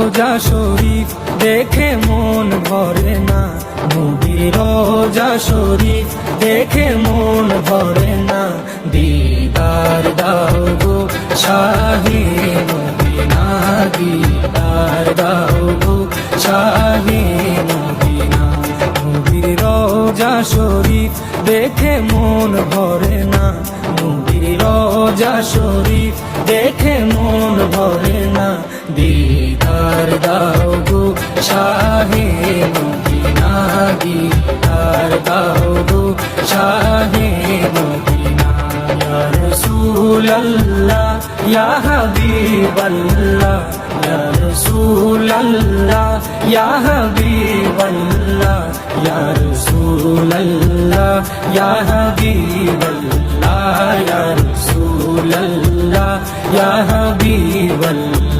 রোজা শরীফ দেখে মন ভরে না, নবীর রোজা শরীফ দেখে মন ভরে না। দিদার দাও গো শাহে মদিনা, দিদার দাও গো শাহে মদিনা। নবীর রোজা শরীফ দেখে মন ভরে না, নবীর রোজা শরীফ দেখে মন ভরে না। দিদার দাও গো শাহে মদিনা, দিদার দাও গো শাহে মদিনা। ইয়া রাসূলুল্লাহ ইয়া হাবিবাল্লাহ, ইয়া রাসূলুল্লাহ ইয়া হাবিবাল্লাহ, ইয়া রাসূলুল্লাহ ইয়া হাবিবাল্লাহ, ইয়া রাসূলুল্লাহ ইয়া হাবিবাল্লাহ।